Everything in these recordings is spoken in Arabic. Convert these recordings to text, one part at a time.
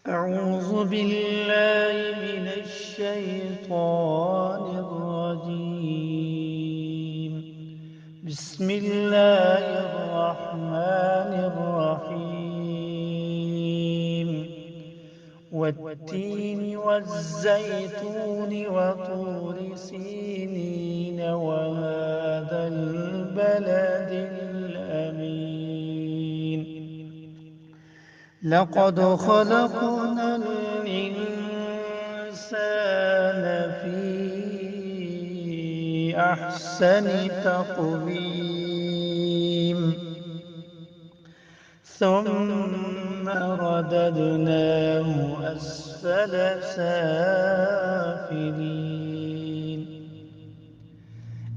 أعوذ بالله من الشيطان الرجيم. بسم الله الرحمن الرحيم. والتين والزيتون وطور سينين وهذا البلد الأمين. لقد خلقنا الإنسان في أحسن تقويم ثم رددناه أسفل سافلين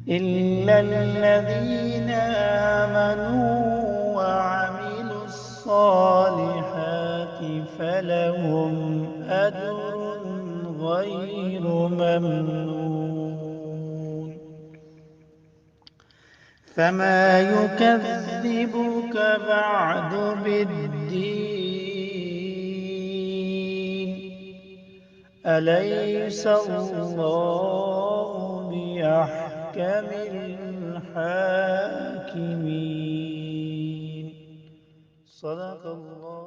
إلا الذين آمنوا وعملوا الصالحات فلهم أجر غير ممنون. فما يكذبك بعد بالدين؟ أليس الله بأحكم الحاكمين؟ صدق الله.